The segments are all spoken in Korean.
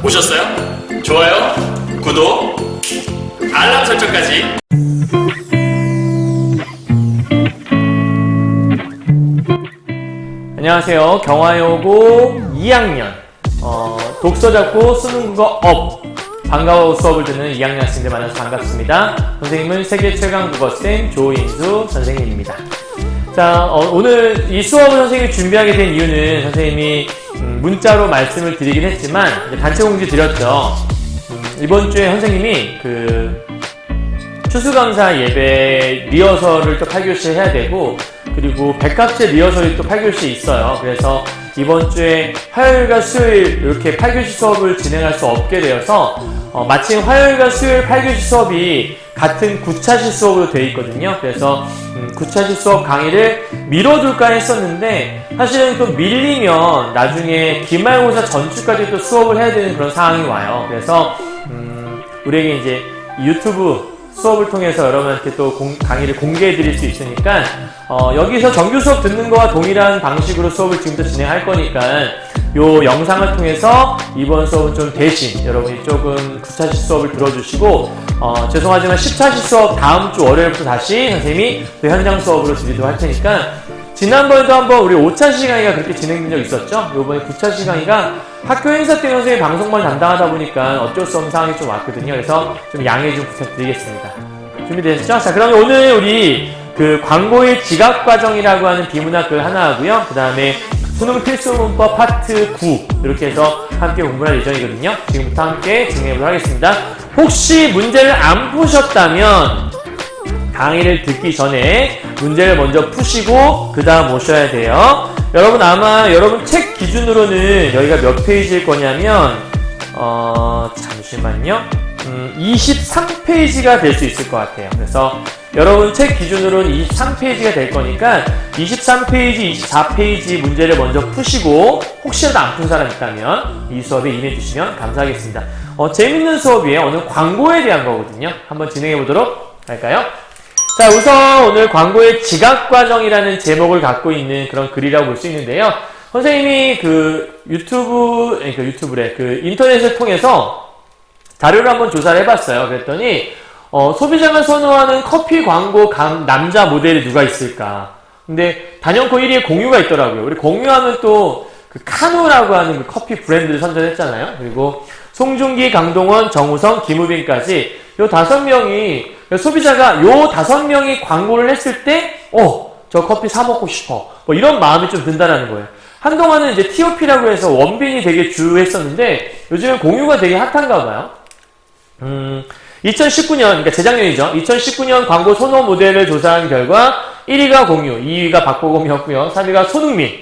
보셨어요? 좋아요, 구독, 알람 설정까지. 안녕하세요. 경화여고 2학년 독서 잡고 쓰는 국어 업 방과후 수업을 듣는 2학년 학생들 만나서 반갑습니다. 선생님은 세계 최강 국어쌤 조인수 선생님입니다. 자, 오늘 이 수업을 선생님이 준비하게 된 이유는 선생님이 문자로 말씀을 드리긴 했지만 단체 공지 드렸죠. 이번 주에 선생님이 추수감사 예배 리허설을 또 8교시 해야 되고, 그리고 백합제 리허설이 또 8교시 있어요. 그래서 이번 주에 화요일과 수요일 이렇게 8교시 수업을 진행할 수 없게 되어서 마침 화요일과 수요일 8교시 수업이 같은 9차시 수업으로 되어 있거든요. 그래서 9차시 수업 강의를 미뤄둘까 했었는데, 사실은 또 밀리면 나중에 기말고사 전주까지 또 수업을 해야 되는 그런 상황이 와요. 그래서 우리에게 이제 유튜브 수업을 통해서 여러분한테 또 강의를 공개해 드릴 수 있으니까 여기서 정규 수업 듣는 거와 동일한 방식으로 수업을 지금부터 진행할 거니까 요 영상을 통해서 이번 수업은 좀 대신 여러분이 조금 9차시 수업을 들어주시고, 죄송하지만 10차시 수업 다음 주 월요일부터 다시 선생님이 또 현장 수업으로 드리도록 할 테니까, 지난번에도 한번 우리 5차시 강의가 그렇게 진행된 적 있었죠? 요번에 9차시 강의가 학교 행사 때 선생님이 방송만 담당하다 보니까 어쩔 수 없는 상황이 좀 왔거든요. 그래서 좀 양해 좀 부탁드리겠습니다. 준비되셨죠? 자, 그러면 오늘 우리 광고의 지각 과정이라고 하는 비문학 하나 하고요. 그 다음에 수능 필수 문법 파트 9 이렇게 해서 함께 공부할 예정이거든요. 지금부터 함께 진행해보도록 하겠습니다. 혹시 문제를 안 푸셨다면 강의를 듣기 전에 문제를 먼저 푸시고 그 다음 오셔야 돼요. 여러분 아마 여러분 책 기준으로는 여기가 몇 페이지일 거냐면 잠시만요. 23페이지가 될 수 있을 것 같아요. 그래서 여러분 책 기준으로는 23페이지가 될 거니까 23페이지, 24페이지 문제를 먼저 푸시고 혹시라도 안 푼 사람 있다면 이 수업에 임해 주시면 감사하겠습니다. 재밌는 수업이에요. 오늘 광고에 대한 거거든요. 한번 진행해 보도록 할까요? 자, 우선 오늘 광고의 지각 과정이라는 제목을 갖고 있는 그런 글이라고 볼 수 있는데요. 선생님이 인터넷을 통해서 자료를 한번 조사를 해봤어요. 그랬더니 소비자가 선호하는 커피 광고 남자 모델이 누가 있을까? 근데 단연코 1위에 공유가 있더라고요. 우리 공유하면 또 카누라고 하는 커피 브랜드를 선전했잖아요. 그리고 송중기, 강동원, 정우성, 김우빈까지 요 5명이, 소비자가 요 5명이 광고를 했을 때 저 커피 사 먹고 싶어, 뭐 이런 마음이 좀 든다는 거예요. 한동안은 이제 TOP라고 해서 원빈이 되게 주요했었는데 요즘엔 공유가 되게 핫한가 봐요. 2019년, 그러니까 재작년이죠. 2019년 광고 선호 모델을 조사한 결과 1위가 공유, 2위가 박보검이었고요. 3위가 손흥민,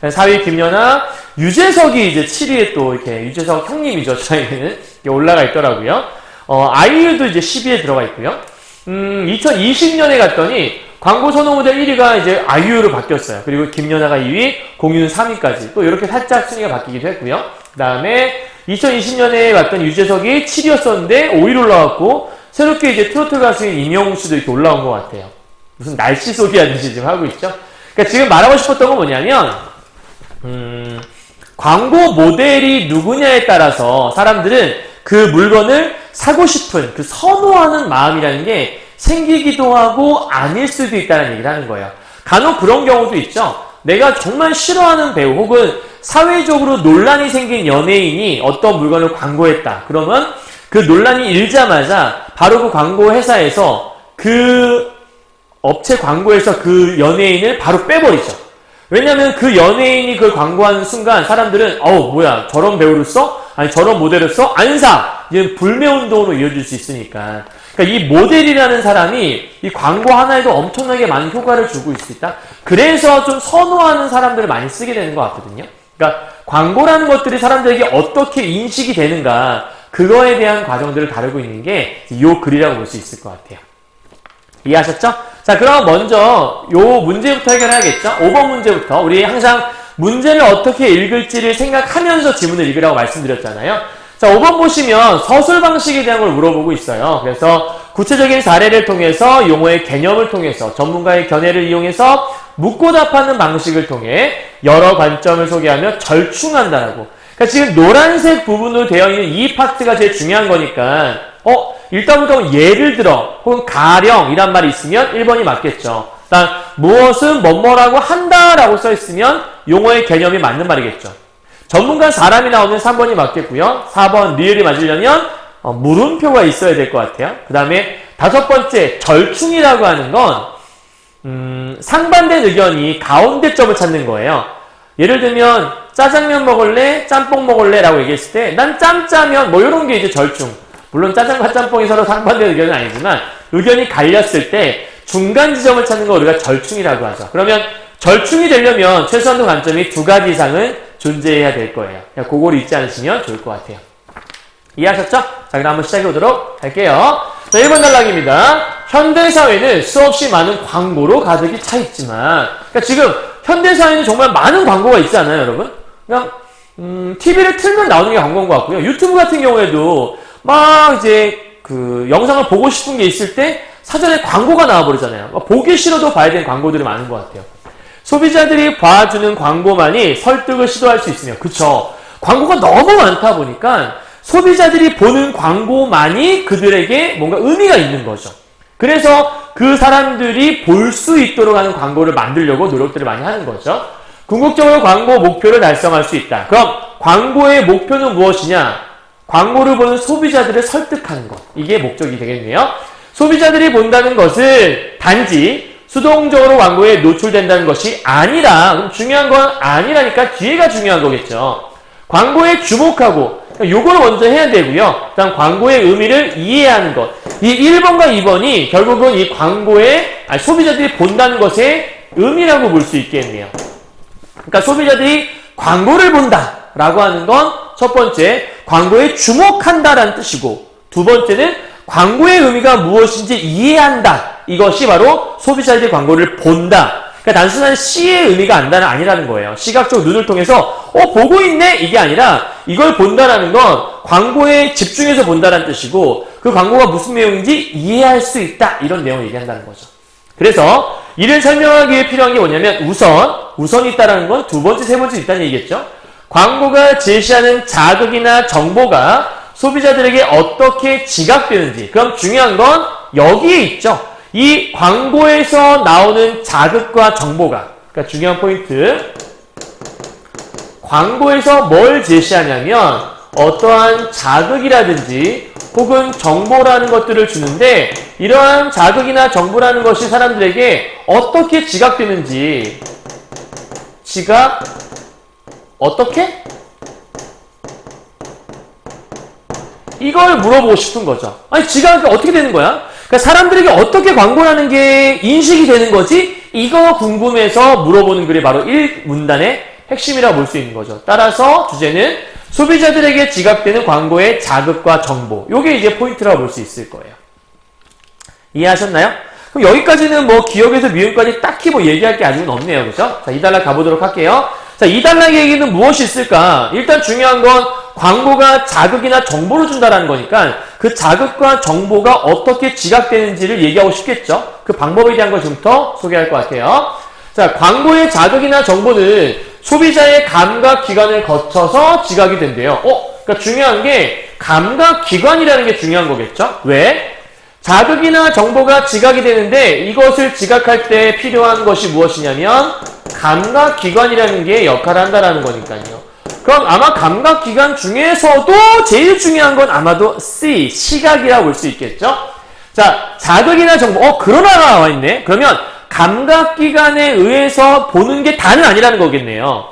4위 김연아, 유재석이 이제 7위에 또 이렇게, 유재석 형님이죠. 저희는 올라가 있더라고요. 아이유도 이제 10위에 들어가 있고요. 2020년에 갔더니 광고 선호 모델 1위가 이제 아이유로 바뀌었어요. 그리고 김연아가 2위, 공유는 3위까지. 또 이렇게 살짝 순위가 바뀌기도 했고요. 그 다음에 2020년에 갔던 유재석이 7위였었는데 5위로 올라왔고, 새롭게 이제 트로트 가수인 임영웅 씨도 이렇게 올라온 것 같아요. 무슨 날씨 소개하듯이 지금 하고 있죠. 그러니까 지금 말하고 싶었던 건 뭐냐면, 광고 모델이 누구냐에 따라서 사람들은 그 물건을 사고 싶은 선호하는 마음이라는 게 생기기도 하고 아닐 수도 있다는 얘기를 하는 거예요. 간혹 그런 경우도 있죠. 내가 정말 싫어하는 배우 혹은 사회적으로 논란이 생긴 연예인이 어떤 물건을 광고했다. 그러면 그 논란이 일자마자 바로 그 광고 회사에서 그 업체 광고에서 그 연예인을 바로 빼버리죠. 왜냐면 그 연예인이 그걸 광고하는 순간 사람들은 뭐야, 저런 배우를 써? 아니 저런 모델을 써? 안 사! 이런 불매운동으로 이어질 수 있으니까. 그러니까 이 모델이라는 사람이 이 광고 하나에도 엄청나게 많은 효과를 주고 있을 수 있다. 그래서 좀 선호하는 사람들을 많이 쓰게 되는 것 같거든요. 그러니까 광고라는 것들이 사람들에게 어떻게 인식이 되는가, 그거에 대한 과정들을 다루고 있는 게 이 글이라고 볼 수 있을 것 같아요. 이해하셨죠? 자, 그럼 먼저 요 문제부터 해결해야겠죠? 5번 문제부터. 우리 항상 문제를 어떻게 읽을지를 생각하면서 지문을 읽으라고 말씀드렸잖아요. 자, 5번 보시면 서술 방식에 대한 걸 물어보고 있어요. 그래서 구체적인 사례를 통해서 용어의 개념을 통해서 전문가의 견해를 이용해서 묻고 답하는 방식을 통해 여러 관점을 소개하며 절충한다라고. 그러니까 지금 노란색 부분으로 되어 있는 이 파트가 제일 중요한 거니까 일단부터 예를 들어 혹은 가령 이란 말이 있으면 1번이 맞겠죠. 일단 무엇은 뭐뭐라고 한다라고 써 있으면 용어의 개념이 맞는 말이겠죠. 전문가 사람이 나오면 3번이 맞겠고요. 4번 리을이 맞으려면 물음표가 있어야 될 것 같아요. 그 다음에 5번째 절충이라고 하는 건 상반된 의견이 가운데 점을 찾는 거예요. 예를 들면 짜장면 먹을래? 짬뽕 먹을래? 라고 얘기했을 때 난 짬짜면 뭐 이런 게 이제 절충. 물론 짜장과 짬뽕이 서로 상반된 의견은 아니지만 의견이 갈렸을 때 중간 지점을 찾는 거 우리가 절충이라고 하죠. 그러면 절충이 되려면 최소한도 관점이 2가지 이상은 존재해야 될 거예요. 그걸 잊지 않으시면 좋을 것 같아요. 이해하셨죠? 자, 그럼 한번 시작해 보도록 할게요. 자, 1번 단락입니다. 현대사회는 수없이 많은 광고로 가득히 차 있지만, 그러니까 지금 현대사회는 정말 많은 광고가 있지 않아요, 여러분? 그냥 TV를 틀면 나오는 게 광고인 것 같고요. 유튜브 같은 경우에도 막 이제 그 영상을 보고 싶은 게 있을 때 사전에 광고가 나와버리잖아요. 보기 싫어도 봐야 되는 광고들이 많은 것 같아요. 소비자들이 봐주는 광고만이 설득을 시도할 수 있으며, 그쵸? 광고가 너무 많다 보니까 소비자들이 보는 광고만이 그들에게 뭔가 의미가 있는 거죠. 그래서 그 사람들이 볼 수 있도록 하는 광고를 만들려고 노력들을 많이 하는 거죠. 궁극적으로 광고 목표를 달성할 수 있다. 그럼 광고의 목표는 무엇이냐? 광고를 보는 소비자들을 설득하는 것. 이게 목적이 되겠네요. 소비자들이 본다는 것은 단지 수동적으로 광고에 노출된다는 것이 아니라, 그럼 중요한 건 아니라니까 뒤에가 중요한 거겠죠. 광고에 주목하고 요걸 먼저 해야 되고요. 일단 광고의 의미를 이해하는 것. 이 1번과 2번이 결국은 이 광고에 소비자들이 본다는 것의 의미라고 볼 수 있겠네요. 그러니까 소비자들이 광고를 본다라고 하는 건 첫 번째 광고에 주목한다라는 뜻이고, 두 번째는 광고의 의미가 무엇인지 이해한다. 이것이 바로 소비자들이 광고를 본다. 그러니까 단순한 시의 의미가 아니라는 거예요. 시각적 눈을 통해서 보고 있네? 이게 아니라 이걸 본다라는 건 광고에 집중해서 본다라는 뜻이고, 그 광고가 무슨 내용인지 이해할 수 있다. 이런 내용을 얘기한다는 거죠. 그래서 이를 설명하기 위해 필요한 게 뭐냐면 우선이 있다라는 건 두 번째, 세 번째 있다는 얘기겠죠. 광고가 제시하는 자극이나 정보가 소비자들에게 어떻게 지각되는지. 그럼 중요한 건 여기에 있죠. 이 광고에서 나오는 자극과 정보가, 그러니까 중요한 포인트, 광고에서 뭘 제시하냐면 어떠한 자극이라든지 혹은 정보라는 것들을 주는데, 이러한 자극이나 정보라는 것이 사람들에게 어떻게 지각되는지, 어떻게? 이걸 물어보고 싶은 거죠. 아니, 지각이 어떻게 되는 거야? 그러니까 사람들에게 어떻게 광고라는 게 인식이 되는 거지? 이거 궁금해서 물어보는 글이 바로 1문단의 핵심이라고 볼 수 있는 거죠. 따라서 주제는 소비자들에게 지각되는 광고의 자극과 정보. 요게 이제 포인트라고 볼 수 있을 거예요. 이해하셨나요? 그럼 여기까지는 뭐 기억에서 미음까지 딱히 뭐 얘기할 게 아직은 없네요. 그죠? 자, 2단락 가보도록 할게요. 자, 2단락 얘기는 무엇이 있을까? 일단 중요한 건 광고가 자극이나 정보를 준다는 거니까 그 자극과 정보가 어떻게 지각되는지를 얘기하고 싶겠죠? 그 방법에 대한 걸 지금부터 소개할 것 같아요. 자, 광고의 자극이나 정보는 소비자의 감각기관을 거쳐서 지각이 된대요. 그러니까 중요한 게 감각기관이라는 게 중요한 거겠죠? 왜? 자극이나 정보가 지각이 되는데 이것을 지각할 때 필요한 것이 무엇이냐면 감각기관이라는 게 역할을 한다는 거니까요. 그럼 아마 감각기관 중에서도 제일 중요한 건 아마도 C, 시각이라고 볼 수 있겠죠? 자, 자극이나 정보, 그런 하나 나와 있네. 그러면 감각기관에 의해서 보는 게 다는 아니라는 거겠네요.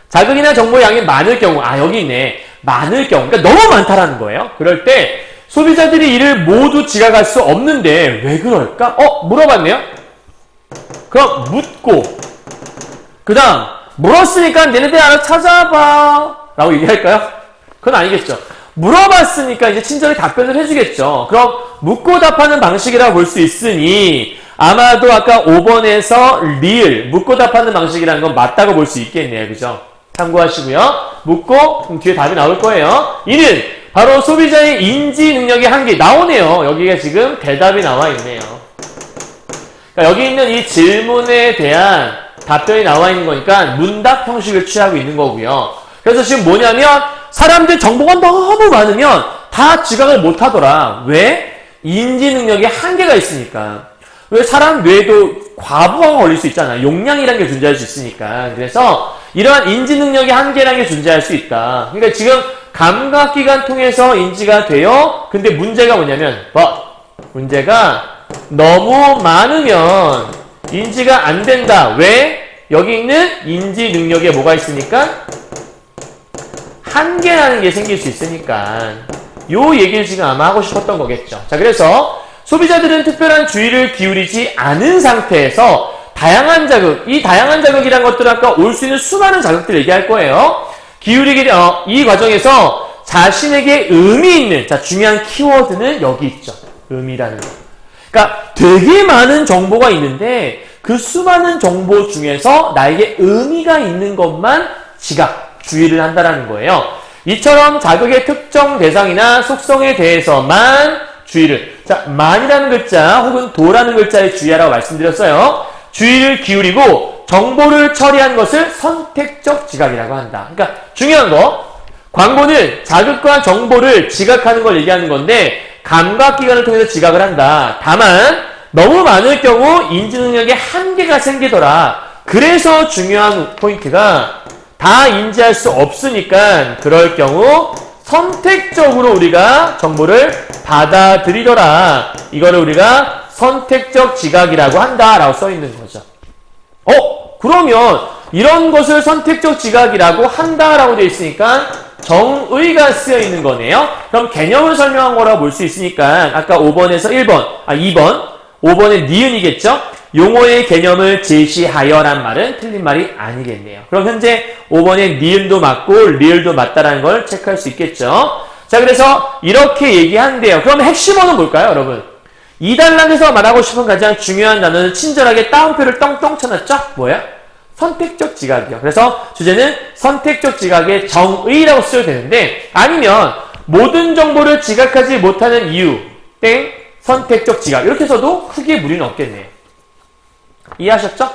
자극이나 정보의 양이 많을 경우, 여기 있네. 많을 경우, 그러니까 너무 많다라는 거예요. 그럴 때 소비자들이 이를 모두 지각할 수 없는데 왜 그럴까? 물어봤네요. 그럼 묻고, 그 다음 물었으니까 얘네들 알아 찾아봐 라고 얘기할까요? 그건 아니겠죠. 물어봤으니까 이제 친절히 답변을 해주겠죠. 그럼 묻고 답하는 방식이라고 볼 수 있으니 아마도 아까 5번에서 리을, 묻고 답하는 방식이라는 건 맞다고 볼 수 있겠네요. 그죠? 참고하시고요. 묻고 그럼 뒤에 답이 나올 거예요. 이는 바로 소비자의 인지 능력의 한계. 나오네요. 여기가 지금 대답이 나와 있네요. 그러니까 여기 있는 이 질문에 대한 답변이 나와 있는 거니까 문답 형식을 취하고 있는 거고요. 그래서 지금 뭐냐면 사람들 정보가 너무 많으면 다 지각을 못하더라. 왜? 인지 능력에 한계가 있으니까. 왜 사람 뇌에도 과부하가 걸릴 수 있잖아. 용량이라는 게 존재할 수 있으니까. 그래서 이러한 인지 능력의 한계라는 게 존재할 수 있다. 그러니까 지금 감각기관 통해서 인지가 돼요. 근데 문제가 뭐냐면 문제가 너무 많으면 인지가 안 된다. 왜? 여기 있는 인지 능력에 뭐가 있으니까? 한계라는 게 생길 수 있으니까. 요 얘기를 지금 아마 하고 싶었던 거겠죠. 자, 그래서 소비자들은 특별한 주의를 기울이지 않은 상태에서 다양한 자극, 이 다양한 자극이란 것들은 아까 올 수 있는 수많은 자극들을 얘기할 거예요. 이 과정에서 자신에게 의미 있는, 자, 중요한 키워드는 여기 있죠. 의미라는 거. 그러니까 되게 많은 정보가 있는데 그 수많은 정보 중에서 나에게 의미가 있는 것만 주의를 한다라는 거예요. 이처럼 자극의 특정 대상이나 속성에 대해서만 주의를, 자, 만이라는 글자 혹은 도라는 글자에 주의하라고 말씀드렸어요. 주의를 기울이고 정보를 처리한 것을 선택적 지각이라고 한다. 그러니까 중요한 거, 광고는 자극과 정보를 지각하는 걸 얘기하는 건데 감각기관을 통해서 지각을 한다. 다만 너무 많을 경우 인지 능력에 한계가 생기더라. 그래서 중요한 포인트가 다 인지할 수 없으니까 그럴 경우 선택적으로 우리가 정보를 받아들이더라. 이거를 우리가 선택적 지각이라고 한다라고 써 있는 거죠. 그러면 이런 것을 선택적 지각이라고 한다라고 되어 있으니까 정의가 쓰여 있는 거네요. 그럼 개념을 설명한 거라고 볼 수 있으니까 아까 5번에서 2번 5번의 니은이겠죠? 용어의 개념을 제시하여란 말은 틀린 말이 아니겠네요. 그럼 현재 5번의 니은도 맞고 리을도 맞다라는 걸 체크할 수 있겠죠? 자, 그래서 이렇게 얘기한대요. 그럼 핵심어는 뭘까요, 여러분? 2단락에서 말하고 싶은 가장 중요한 단어는 친절하게 따옴표를 똥똥 쳐놨죠? 뭐야? 선택적 지각이요. 그래서 주제는 선택적 지각의 정의라고 쓰여도 되는데, 아니면 모든 정보를 지각하지 못하는 이유 선택적 지각, 이렇게 해서도 크게 무리는 없겠네요. 이해하셨죠?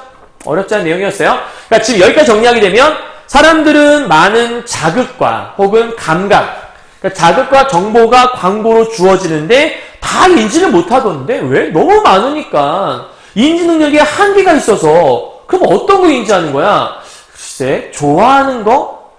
어렵지 않은 내용이었어요. 그러니까 지금 여기까지 정리하게 되면 사람들은 많은 자극과 혹은 감각, 그러니까 자극과 정보가 광고로 주어지는데 다 인지를 못하던데 왜? 너무 많으니까 인지 능력에 한계가 있어서. 그럼 어떤 거 인지하는 거야? 글쎄, 좋아하는 거?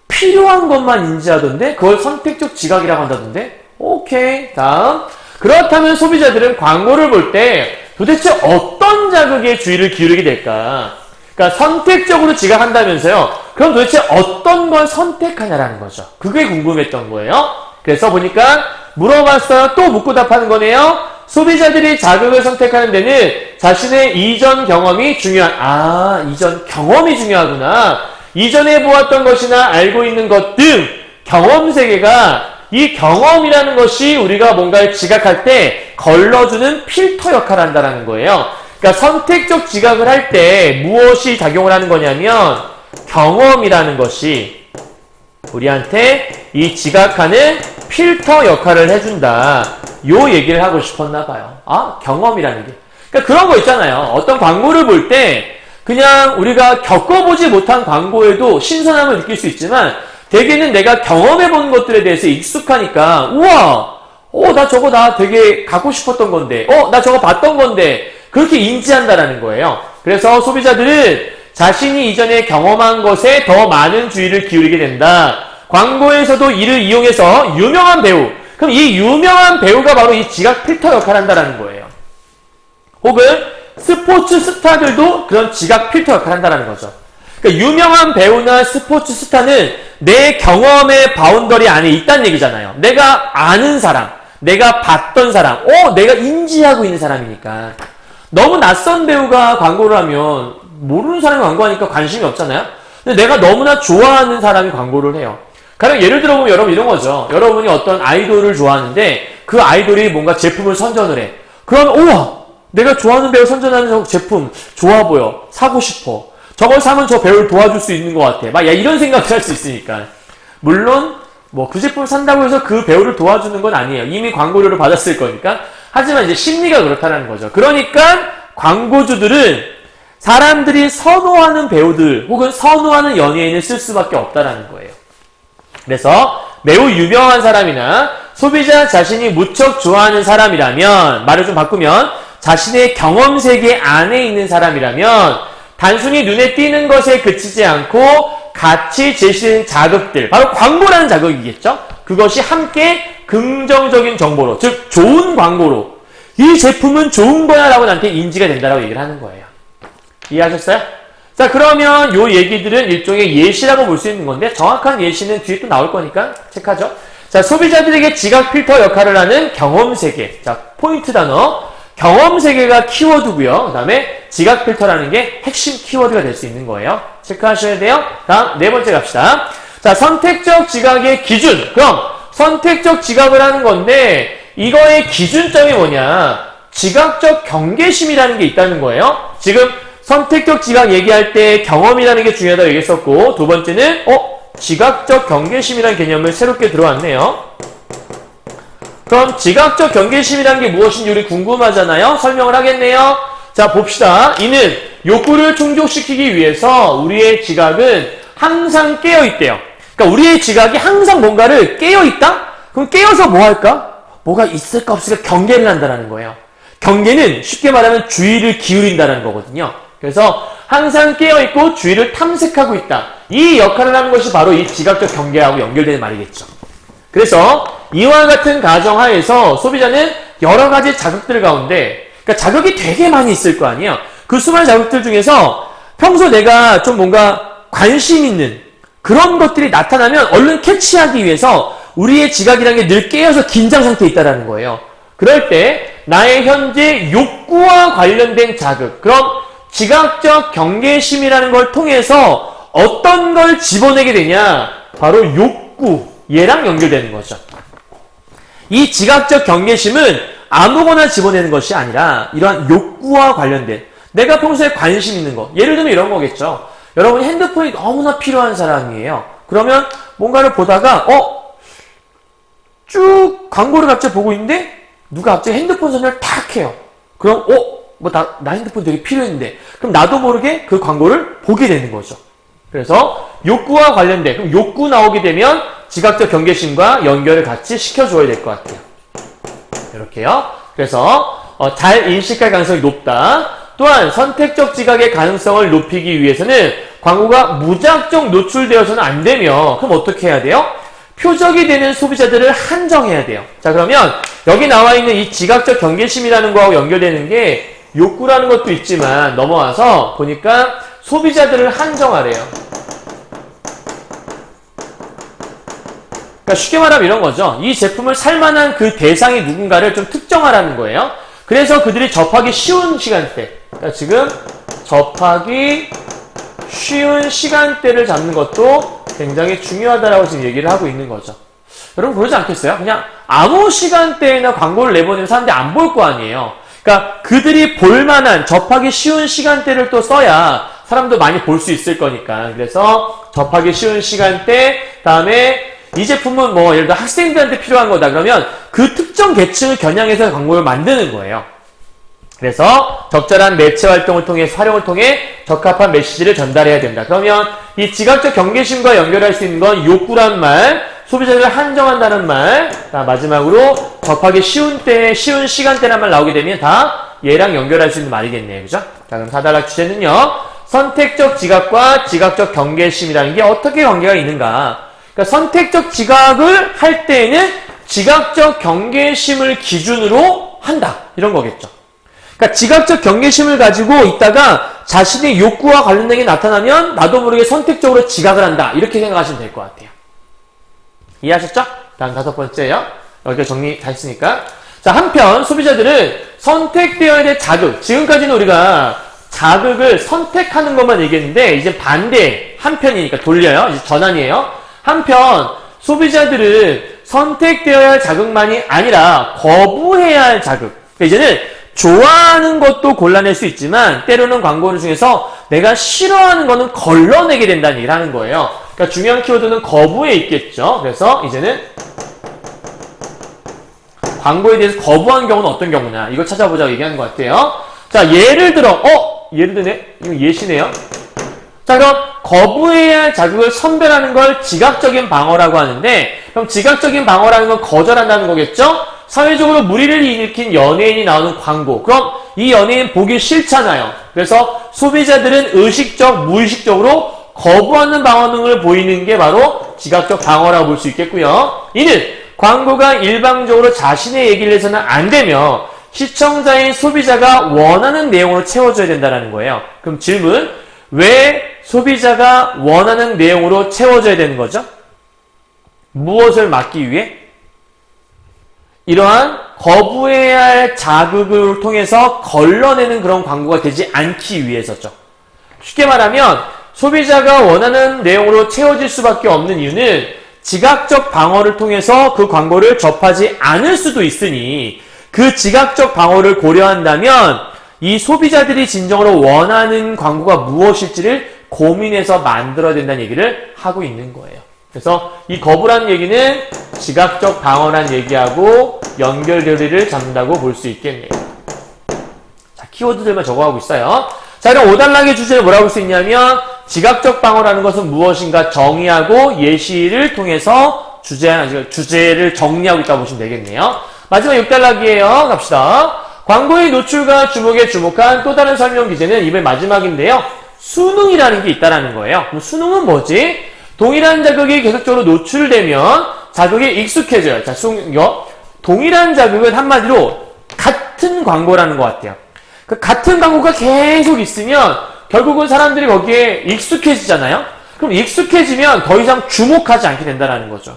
필요한 것만 인지하던데 그걸 선택적 지각이라고 한다던데. 오케이, 다음. 그렇다면 소비자들은 광고를 볼 때 도대체 어떤 자극에 주의를 기울이게 될까? 그러니까 선택적으로 지각한다면서요. 그럼 도대체 어떤 걸 선택하냐라는 거죠. 그게 궁금했던 거예요. 그래서 보니까 물어봤어요. 또 묻고 답하는 거네요. 소비자들이 자극을 선택하는 데는 자신의 이전 경험이 이전 경험이 중요하구나. 이전에 보았던 것이나 알고 있는 것 등 경험 세계가, 이 경험이라는 것이 우리가 뭔가를 지각할 때 걸러주는 필터 역할을 한다는 거예요. 그러니까 선택적 지각을 할 때 무엇이 작용을 하는 거냐면 경험이라는 것이 우리한테 이 지각하는 필터 역할을 해준다. 요 얘기를 하고 싶었나 봐요. 경험이라는 게. 그러니까 그런 거 있잖아요. 어떤 광고를 볼 때 그냥 우리가 겪어보지 못한 광고에도 신선함을 느낄 수 있지만 대개는 내가 경험해본 것들에 대해서 익숙하니까 우와! 나 되게 갖고 싶었던 건데 나 저거 봤던 건데 그렇게 인지한다라는 거예요. 그래서 소비자들은 자신이 이전에 경험한 것에 더 많은 주의를 기울이게 된다. 광고에서도 이를 이용해서 유명한 배우, 그럼 이 유명한 배우가 바로 이 지각 필터 역할을 한다는 거예요. 혹은 스포츠 스타들도 그런 지각 필터 역할을 한다는 거죠. 그러니까 유명한 배우나 스포츠 스타는 내 경험의 바운더리 안에 있다는 얘기잖아요. 내가 아는 사람, 내가 봤던 사람, 내가 인지하고 있는 사람이니까. 너무 낯선 배우가 광고를 하면 모르는 사람이 광고하니까 관심이 없잖아요. 근데 내가 너무나 좋아하는 사람이 광고를 해요. 가령 예를 들어보면 여러분 이런 거죠. 여러분이 어떤 아이돌을 좋아하는데 그 아이돌이 뭔가 제품을 선전을 해. 그럼 우와! 내가 좋아하는 배우 선전하는 저 제품 좋아 보여. 사고 싶어. 저걸 사면 저 배우를 도와줄 수 있는 것 같아. 이런 생각을 할 수 있으니까. 물론 그 제품을 산다고 해서 그 배우를 도와주는 건 아니에요. 이미 광고료를 받았을 거니까. 하지만 이제 심리가 그렇다는 거죠. 그러니까 광고주들은 사람들이 선호하는 배우들 혹은 선호하는 연예인을 쓸 수밖에 없다라는 거예요. 그래서 매우 유명한 사람이나 소비자 자신이 무척 좋아하는 사람이라면, 말을 좀 바꾸면 자신의 경험 세계 안에 있는 사람이라면 단순히 눈에 띄는 것에 그치지 않고 같이 제시되는 자극들, 바로 광고라는 자극이겠죠. 그것이 함께 긍정적인 정보로, 즉 좋은 광고로 이 제품은 좋은 거야 라고 나한테 인지가 된다라고 얘기를 하는 거예요. 이해하셨어요? 자, 그러면 요 얘기들은 일종의 예시라고 볼 수 있는 건데 정확한 예시는 뒤에 또 나올 거니까 체크하죠. 자, 소비자들에게 지각 필터 역할을 하는 경험 세계. 자, 포인트 단어 경험 세계가 키워드고요. 그 다음에 지각 필터라는 게 핵심 키워드가 될 수 있는 거예요. 체크하셔야 돼요. 다음 네 번째 갑시다. 자, 선택적 지각의 기준. 그럼 선택적 지각을 하는 건데 이거의 기준점이 뭐냐? 지각적 경계심이라는 게 있다는 거예요. 지금 선택적 지각 얘기할 때 경험이라는 게 중요하다고 얘기했었고, 두 번째는 지각적 경계심이라는 개념을 새롭게 들어왔네요. 그럼 지각적 경계심이라는 게 무엇인지 우리 궁금하잖아요. 설명을 하겠네요. 자, 봅시다. 이는 욕구를 충족시키기 위해서 우리의 지각은 항상 깨어있대요. 그러니까 우리의 지각이 항상 뭔가를 깨어있다? 그럼 깨어서 뭐 할까? 뭐가 있을까 없을까 경계를 한다는 거예요. 경계는 쉽게 말하면 주의를 기울인다는 거거든요. 그래서 항상 깨어있고 주의를 탐색하고 있다. 이 역할을 하는 것이 바로 이 지각적 경계하고 연결되는 말이겠죠. 그래서 이와 같은 가정하에서 소비자는 여러 가지 자극들 가운데, 그러니까 자극이 되게 많이 있을 거 아니에요. 그 수많은 자극들 중에서 평소 내가 좀 뭔가 관심 있는 그런 것들이 나타나면 얼른 캐치하기 위해서 우리의 지각이라는 게 늘 깨어서 긴장 상태에 있다는 거예요. 그럴 때 나의 현재 욕구와 관련된 자극, 그럼 지각적 경계심이라는 걸 통해서 어떤 걸 집어내게 되냐? 바로 욕구, 얘랑 연결되는 거죠. 이 지각적 경계심은 아무거나 집어내는 것이 아니라 이러한 욕구와 관련된 내가 평소에 관심 있는 거, 예를 들면 이런 거겠죠. 여러분 핸드폰이 너무나 필요한 사람이에요. 그러면 뭔가를 보다가 쭉 광고를 갑자기 보고 있는데 누가 갑자기 핸드폰 선율을 탁 해요. 그럼 나 핸드폰 되게 필요했는데, 그럼 나도 모르게 그 광고를 보게 되는 거죠. 그래서 욕구와 관련된, 그럼 욕구 나오게 되면 지각적 경계심과 연결을 같이 시켜줘야 될 것 같아요. 이렇게요. 그래서 잘 인식할 가능성이 높다. 또한 선택적 지각의 가능성을 높이기 위해서는 광고가 무작정 노출되어서는 안 되며, 그럼 어떻게 해야 돼요? 표적이 되는 소비자들을 한정해야 돼요. 자, 그러면 여기 나와 있는 이 지각적 경계심이라는 거하고 연결되는 게 욕구라는 것도 있지만 넘어와서 보니까 소비자들을 한정하래요. 그러니까 쉽게 말하면 이런 거죠. 이 제품을 살만한 그 대상이 누군가를 좀 특정하라는 거예요. 그래서 그들이 접하기 쉬운 시간대, 그러니까 지금 접하기 쉬운 시간대를 잡는 것도 굉장히 중요하다라고 지금 얘기를 하고 있는 거죠. 여러분 그러지 않겠어요? 그냥 아무 시간대에나 광고를 내보내면 사람들이 안 볼 거 아니에요. 그러니까 그들이 볼만한 접하기 쉬운 시간대를 또 써야 사람도 많이 볼 수 있을 거니까. 그래서 접하기 쉬운 시간대, 다음에 이 제품은 뭐 예를 들어 학생들한테 필요한 거다 그러면 그 특정 계층을 겨냥해서 광고를 만드는 거예요. 그래서 적절한 매체 활동을 통해 활용을 통해 적합한 메시지를 전달해야 된다. 그러면 이 지각적 경계심과 연결할 수 있는 건 욕구란 말, 소비자들을 한정한다는 말, 마지막으로 접하기 쉬운 때, 쉬운 시간대란 말 나오게 되면 다 얘랑 연결할 수 있는 말이겠네요. 그죠? 자, 그럼 4단락 주제는요. 선택적 지각과 지각적 경계심이라는 게 어떻게 관계가 있는가? 그러니까 선택적 지각을 할 때에는 지각적 경계심을 기준으로 한다. 이런 거겠죠. 그러니까 지각적 경계심을 가지고 있다가 자신의 욕구와 관련된 게 나타나면 나도 모르게 선택적으로 지각을 한다. 이렇게 생각하시면 될 것 같아요. 이해하셨죠? 다음 5번째요. 여기까지 정리 다 했으니까. 자, 한편 소비자들은 선택되어야 될 자극. 지금까지는 우리가 자극을 선택하는 것만 얘기했는데 이제 반대 한편이니까 돌려요. 이제 전환이에요. 한편 소비자들은 선택되어야 할 자극만이 아니라 거부해야 할 자극. 그러니까 이제는 좋아하는 것도 골라낼 수 있지만 때로는 광고를 중에서 내가 싫어하는 거는 걸러내게 된다는 얘기를 하는 거예요. 그러니까 중요한 키워드는 거부에 있겠죠. 그래서 이제는 광고에 대해서 거부한 경우는 어떤 경우냐 이걸 찾아보자고 얘기하는 것 같아요. 자, 예를 들어 예를 들네 이거 예시네요. 자, 그럼 거부해야 할 자극을 선별하는 걸 지각적인 방어라고 하는데, 그럼 지각적인 방어라는 건 거절한다는 거겠죠? 사회적으로 물의를 일으킨 연예인이 나오는 광고. 그럼 이 연예인 보기 싫잖아요. 그래서 소비자들은 의식적, 무의식적으로 거부하는 방어능을 보이는 게 바로 지각적 방어라고 볼 수 있겠고요. 이는 광고가 일방적으로 자신의 얘기를 해서는 안 되며 시청자인 소비자가 원하는 내용으로 채워줘야 된다는 거예요. 그럼 질문, 왜 소비자가 원하는 내용으로 채워줘야 되는 거죠? 무엇을 막기 위해? 이러한 거부해야 할 자극을 통해서 걸러내는 그런 광고가 되지 않기 위해서죠. 쉽게 말하면 소비자가 원하는 내용으로 채워질 수밖에 없는 이유는 지각적 방어를 통해서 그 광고를 접하지 않을 수도 있으니 그 지각적 방어를 고려한다면 이 소비자들이 진정으로 원하는 광고가 무엇일지를 고민해서 만들어야 된다는 얘기를 하고 있는 거예요. 그래서 이 거부라는 얘기는 지각적 방어란 얘기하고 연결고리를 잡는다고 볼 수 있겠네요. 자, 키워드들만 적어가고 있어요. 자, 그럼 5단락의 주제를 뭐라고 볼 수 있냐면 지각적 방어라는 것은 무엇인가 정의하고 예시를 통해서 주제를 정리하고 있다고 보시면 되겠네요. 마지막 6단락이에요. 갑시다. 광고의 노출과 주목에 주목한 또 다른 설명 기제는 이번 마지막인데요. 수능이라는 게 있다는 거예요. 그럼 수능은 뭐지? 동일한 자극이 계속적으로 노출되면 자극에 익숙해져요. 자, 동일한 자극은 한마디로 같은 광고라는 것 같아요. 그 같은 광고가 계속 있으면 결국은 사람들이 거기에 익숙해지잖아요. 그럼 익숙해지면 더 이상 주목하지 않게 된다는 거죠.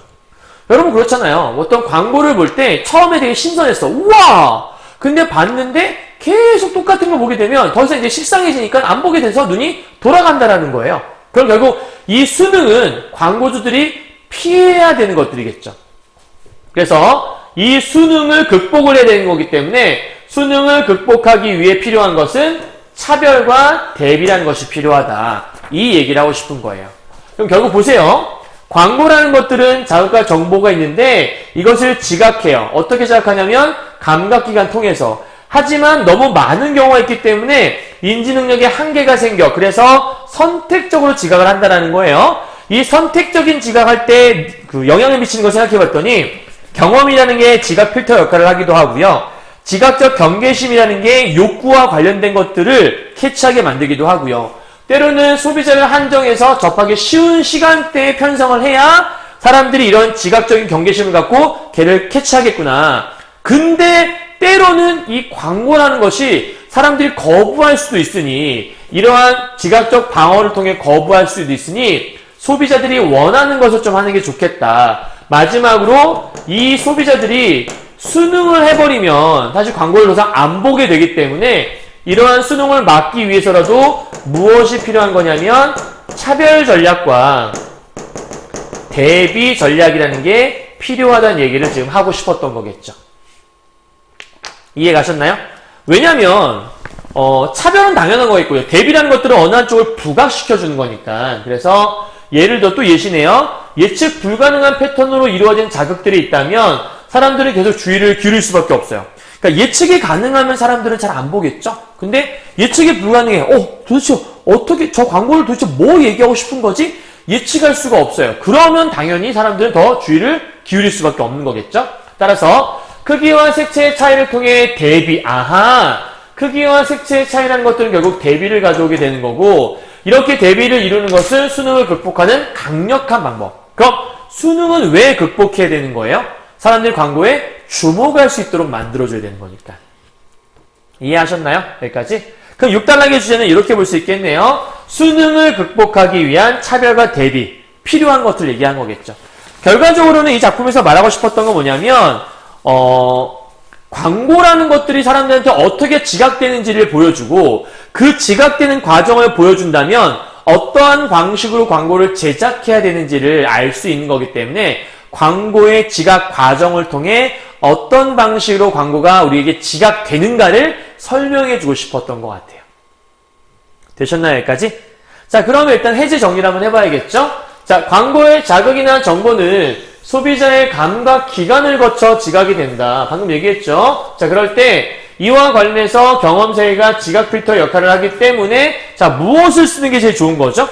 여러분 그렇잖아요. 어떤 광고를 볼 때 처음에 되게 신선했어. 우와! 근데 봤는데 계속 똑같은 거 보게 되면 더 이상 이제 식상해지니까 안 보게 돼서 눈이 돌아간다는 거예요. 그럼 결국 이 수능은 광고주들이 피해야 되는 것들이겠죠. 그래서 이 수능을 극복을 해야 되는 거기 때문에 수능을 극복하기 위해 필요한 것은 차별과 대비라는 것이 필요하다. 이 얘기를 하고 싶은 거예요. 그럼 결국 보세요. 광고라는 것들은 자극과 정보가 있는데 이것을 지각해요. 어떻게 지각하냐면 감각기관 통해서. 하지만 너무 많은 경우가 있기 때문에 인지능력에 한계가 생겨. 그래서 선택적으로 지각을 한다는 거예요. 이 선택적인 지각할 때 그 영향을 미치는 걸 생각해 봤더니 경험이라는 게 지각 필터 역할을 하기도 하고요. 지각적 경계심이라는 게 욕구와 관련된 것들을 캐치하게 만들기도 하고요. 때로는 소비자를 한정해서 접하기 쉬운 시간대에 편성을 해야 사람들이 이런 지각적인 경계심을 갖고 걔를 캐치하겠구나. 근데 때로는 이 광고라는 것이 사람들이 거부할 수도 있으니 이러한 지각적 방어를 통해 거부할 수도 있으니 소비자들이 원하는 것을 좀 하는 게 좋겠다. 마지막으로 이 소비자들이 수능을 해버리면 사실 광고를 더 이상 안 보게 되기 때문에 이러한 수능을 막기 위해서라도 무엇이 필요한 거냐면 차별 전략과 대비 전략이라는 게 필요하다는 얘기를 지금 하고 싶었던 거겠죠. 이해 가셨나요? 왜냐면 차별은 당연한 거겠고요. 대비라는 것들은 어느 한쪽을 부각시켜주는 거니까. 그래서 예를 들어 또 예시네요. 예측 불가능한 패턴으로 이루어진 자극들이 있다면 사람들은 계속 주의를 기울일 수밖에 없어요. 그러니까 예측이 가능하면 사람들은 잘 안 보겠죠? 근데 예측이 불가능해. 도대체 어떻게 저 광고를 도대체 뭐 얘기하고 싶은 거지? 예측할 수가 없어요. 그러면 당연히 사람들은 더 주의를 기울일 수밖에 없는 거겠죠? 따라서 크기와 색채의 차이를 통해 대비. 크기와 색채의 차이라는 것들은 결국 대비를 가져오게 되는 거고 이렇게 대비를 이루는 것은 수능을 극복하는 강력한 방법. 그럼 수능은 왜 극복해야 되는 거예요? 사람들이 광고에 주목할 수 있도록 만들어줘야 되는 거니까. 이해하셨나요? 여기까지? 그럼 6단락의 주제는 이렇게 볼 수 있겠네요. 수능을 극복하기 위한 차별과 대비, 필요한 것들 얘기한 거겠죠. 결과적으로는 이 작품에서 말하고 싶었던 건 뭐냐면 광고라는 것들이 사람들한테 어떻게 지각되는지를 보여주고 그 지각되는 과정을 보여준다면 어떠한 방식으로 광고를 제작해야 되는지를 알 수 있는 거기 때문에 광고의 지각 과정을 통해 어떤 방식으로 광고가 우리에게 지각되는가를 설명해 주고 싶었던 것 같아요. 되셨나요, 여기까지? 자, 그러면 일단 해제 정리를 한번 해봐야겠죠? 자, 광고의 자극이나 정보는 소비자의 감각 기관을 거쳐 지각이 된다. 방금 얘기했죠? 자, 그럴 때 이와 관련해서 경험 세계가 지각 필터 역할을 하기 때문에 자, 무엇을 쓰는 게 제일 좋은 거죠?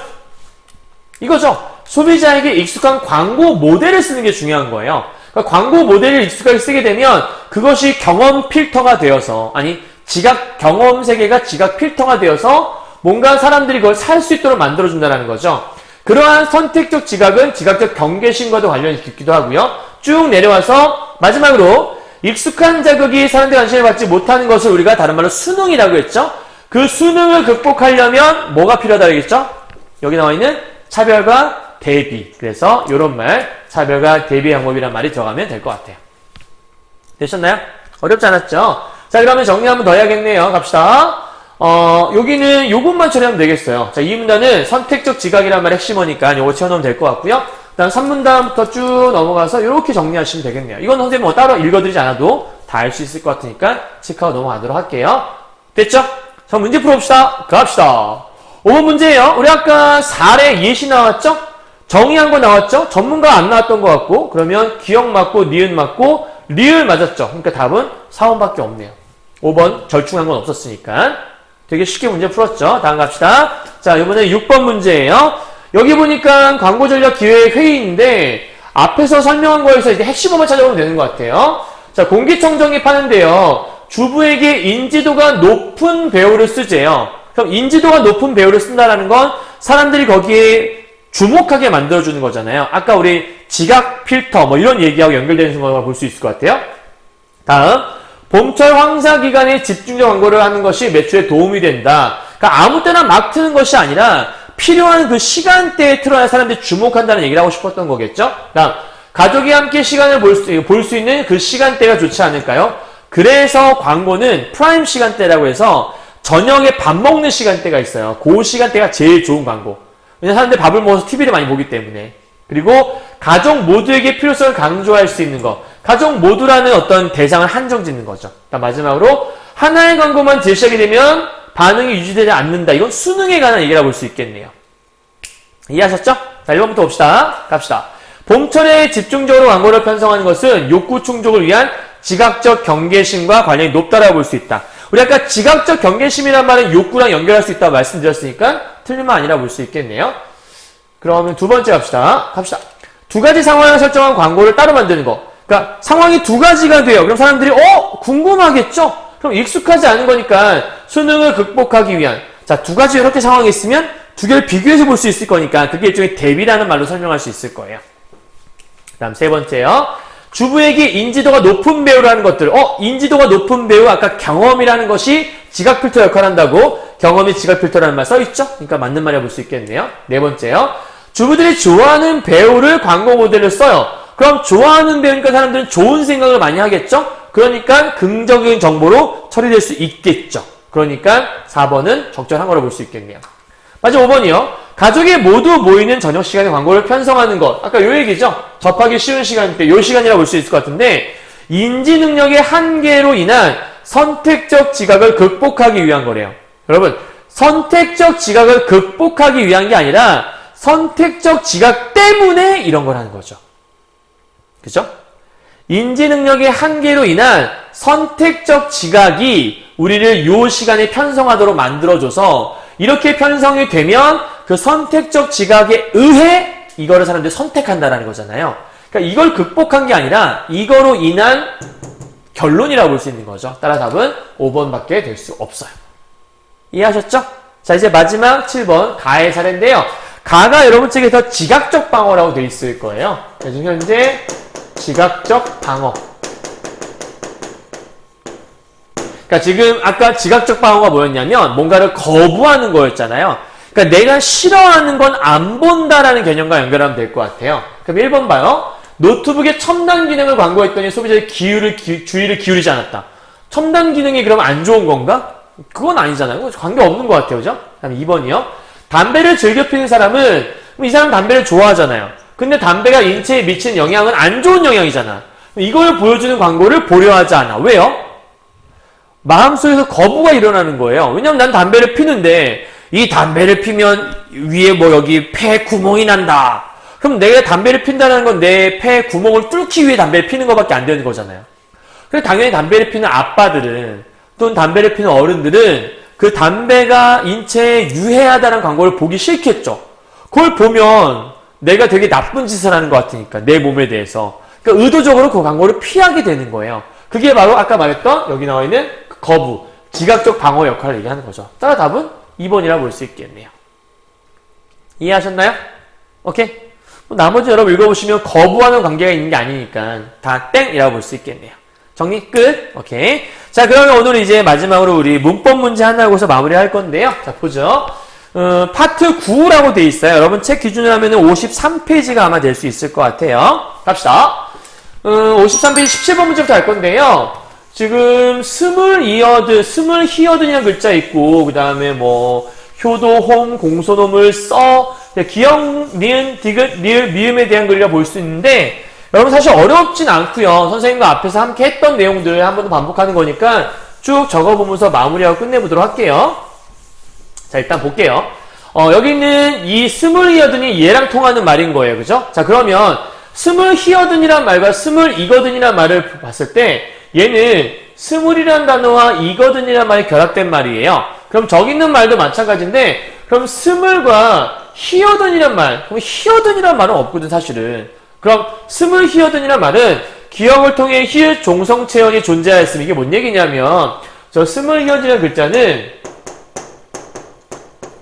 이거죠. 소비자에게 익숙한 광고 모델을 쓰는 게 중요한 거예요. 그러니까 광고 모델을 익숙하게 쓰게 되면 그것이 경험 필터가 되어서, 아니 경험 세계가 지각 필터가 되어서 뭔가 사람들이 그걸 살 수 있도록 만들어준다는 거죠. 그러한 선택적 지각은 지각적 경계심과도 관련이 깊기도 하고요. 쭉 내려와서 마지막으로 익숙한 자극이 사람들의 관심을 받지 못하는 것을 우리가 다른 말로 수능이라고 했죠. 그 수능을 극복하려면 뭐가 필요하다겠죠? 여기 나와 있는 차별과 대비. 그래서 이런 말, 차별과 대비 방법이란 말이 들어가면 될 것 같아요. 되셨나요? 어렵지 않았죠? 자, 그러면 정리 한번 더 해야겠네요. 갑시다. 여기는 요것만 처리하면 되겠어요. 자, 이 문단은 선택적 지각이란 말의 핵심어니까 요거 채워놓으면 될 것 같고요. 그다음 3문단부터 쭉 넘어가서 이렇게 정리하시면 되겠네요. 이건 선생님 뭐 따로 읽어드리지 않아도 다 알 수 있을 것 같으니까 체크하고 넘어가도록 할게요. 됐죠? 자, 문제 풀어봅시다. 갑시다. 5번 문제예요. 우리 아까 사례 예시 나왔죠? 정의한 거 나왔죠? 전문가 안 나왔던 것 같고, 그러면 기억 맞고 니은 맞고 리을 맞았죠? 그러니까 답은 4번밖에 없네요. 5번 절충한 건 없었으니까 되게 쉽게 문제 풀었죠? 다음 갑시다. 자, 이번에 6번 문제예요. 여기 보니까 광고전략 기획 회의인데 앞에서 설명한 거에서 이제 핵심어만 찾아보면 되는 것 같아요. 자, 공기청정기 파는데요. 주부에게 인지도가 높은 배우를 쓰재요. 그럼 인지도가 높은 배우를 쓴다는 건 사람들이 거기에 주목하게 만들어주는 거잖아요. 아까 우리 지각 필터 뭐 이런 얘기하고 연결되는 걸 볼 수 있을 것 같아요. 다음, 봄철 황사 기간에 집중적 광고를 하는 것이 매출에 도움이 된다. 그러니까 아무 때나 막 트는 것이 아니라 필요한 그 시간대에 틀어야 사람들이 주목한다는 얘기를 하고 싶었던 거겠죠? 다음, 가족이 함께 시간을 볼 수 있는 그 시간대가 좋지 않을까요? 그래서 광고는 프라임 시간대라고 해서 저녁에 밥 먹는 시간대가 있어요. 그 시간대가 제일 좋은 광고. 왜냐면 사람들이 밥을 먹어서 TV를 많이 보기 때문에. 그리고 가족 모두에게 필요성을 강조할 수 있는 거. 가족 모두라는 어떤 대상을 한정 짓는 거죠. 마지막으로 하나의 광고만 제시하게 되면 반응이 유지되지 않는다. 이건 수능에 관한 얘기라고 볼 수 있겠네요. 이해하셨죠? 자, 1번부터 봅시다. 갑시다. 봄철에 집중적으로 광고를 편성하는 것은 욕구 충족을 위한 지각적 경계심과 관련이 높다라고 볼 수 있다. 우리 아까 지각적 경계심이란 말은 욕구랑 연결할 수 있다고 말씀드렸으니까 틀린 말 아니라 볼 수 있겠네요. 그러면 두 번째 갑시다. 두 가지 상황을 설정한 광고를 따로 만드는 거. 그러니까 상황이 두 가지가 돼요. 그럼 사람들이 궁금하겠죠? 그럼 익숙하지 않은 거니까 수능을 극복하기 위한, 자, 두 가지 이렇게 상황이 있으면 두 개를 비교해서 볼 수 있을 거니까 그게 일종의 대비라는 말로 설명할 수 있을 거예요. 다음 세 번째요. 주부에게 인지도가 높은 배우라는 것들. 인지도가 높은 배우, 아까 경험이라는 것이 지각 필터 역할을 한다고. 경험이 지각 필터라는 말 써있죠? 그러니까 맞는 말이라 볼 수 있겠네요. 네 번째요. 주부들이 좋아하는 배우를 광고 모델로 써요. 그럼 좋아하는 배우니까 사람들은 좋은 생각을 많이 하겠죠? 그러니까 긍정적인 정보로 처리될 수 있겠죠. 그러니까 4번은 적절한 거로 볼 수 있겠네요. 마지막 5번이요. 가족이 모두 모이는 저녁 시간에 광고를 편성하는 것. 아까 요 얘기죠. 접하기 쉬운 시간대, 요 시간이라고 볼 수 있을 것 같은데 인지 능력의 한계로 인한 선택적 지각을 극복하기 위한 거래요. 여러분, 선택적 지각을 극복하기 위한 게 아니라 선택적 지각 때문에 이런 걸 하는 거죠. 그죠? 인지 능력의 한계로 인한 선택적 지각이 우리를 요 시간에 편성하도록 만들어줘서 이렇게 편성이 되면 그 선택적 지각에 의해 이거를 사람들이 선택한다라는 거잖아요. 그러니까 이걸 극복한 게 아니라 이거로 인한 결론이라고 볼 수 있는 거죠. 따라 답은 5번밖에 될 수 없어요. 이해하셨죠? 자, 이제 마지막 7번 가의 사례인데요. 가가 여러분 책에서 지각적 방어라고 되어 있을 거예요. 그래서 현재 지각적 방어. 그러니까 지금 아까 지각적 방어가 뭐였냐면 뭔가를 거부하는 거였잖아요. 그러니까 내가 싫어하는 건 안 본다라는 개념과 연결하면 될 것 같아요. 그럼 1번 봐요. 노트북에 첨단 기능을 광고했더니 소비자의 주의를 기울이지 않았다. 첨단 기능이 그럼 안 좋은 건가? 그건 아니잖아요. 관계없는 것 같아요. 그죠? 다음 2번이요. 담배를 즐겨 피는 사람은 이 사람 담배를 좋아하잖아요. 근데 담배가 인체에 미치는 영향은 안 좋은 영향이잖아. 이걸 보여주는 광고를 보려 하지 않아. 왜요? 마음속에서 거부가 일어나는 거예요. 왜냐면 난 담배를 피는데 이 담배를 피면 위에 뭐 여기 폐 구멍이 난다. 그럼 내가 담배를 핀다는 건 내 폐 구멍을 뚫기 위해 담배를 피는 것밖에 안 되는 거잖아요. 그래서 당연히 담배를 피는 아빠들은 또는 담배를 피는 어른들은 그 담배가 인체에 유해하다는 광고를 보기 싫겠죠. 그걸 보면 내가 되게 나쁜 짓을 하는 것 같으니까 내 몸에 대해서 그러니까 의도적으로 그 광고를 피하게 되는 거예요. 그게 바로 아까 말했던 여기 나와 있는 거부, 지각적 방어 역할을 얘기하는 거죠. 따라 답은 2번이라 볼 수 있겠네요. 이해하셨나요? 오케이? 나머지 여러분 읽어보시면 거부하는 관계가 있는 게 아니니까 다 땡이라고 볼 수 있겠네요. 정리 끝. 오케이. 자, 그러면 오늘 이제 마지막으로 우리 문법 문제 하나 하고서 마무리할 건데요. 자, 보죠. 파트 9라고 돼 있어요. 여러분 책 기준으로 하면 53페이지가 아마 될 수 있을 것 같아요. 갑시다. 53페이지 17번 문제부터 할 건데요. 지금 스물히어든이라는 글자 있고, 그 다음에 뭐, 효도, 홈, 공소놈을 써, 기역, 니은, 디귿, 리을, 미음에 대한 글이라 볼 수 있는데, 여러분 사실 어렵진 않고요. 선생님과 앞에서 함께 했던 내용들 한 번 더 반복하는 거니까 쭉 적어보면서 마무리하고 끝내보도록 할게요. 자, 일단 볼게요. 여기 있는 이 스물히어든이 얘랑 통하는 말인 거예요. 그죠? 자, 그러면 스물히어든이란 말과 스물이거든이란 말을 봤을 때 얘는 스물이란 단어와 이거든이란 말이 결합된 말이에요. 그럼 저기 있는 말도 마찬가지인데 그럼 스물과 히어든이란 말, 그럼 히어든이란 말은 없거든 사실은. 그럼 스물히어든이란 말은 기역을 통해 히읗 종성체언이 존재하였으면 이게 뭔 얘기냐면 저 스물히어든이라는 글자는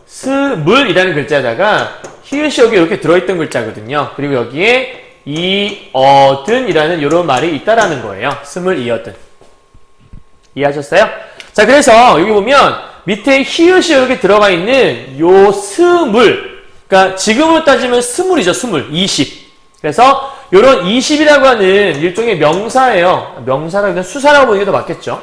스물이라는 글자에다가 히읗이 여기 이렇게 들어있던 글자거든요. 그리고 여기에 이어든이라는 이런 말이 있다라는 거예요. 스물이어든. 이해하셨어요? 자, 그래서 여기 보면 밑에 히읗이 이렇게 들어가 있는 요 스물, 그러니까 지금으로 따지면 스물이죠. 스물, 20. 그래서 요런 20이라고 하는 일종의 명사예요. 명사라고 하면 수사라고 보는 게 더 맞겠죠.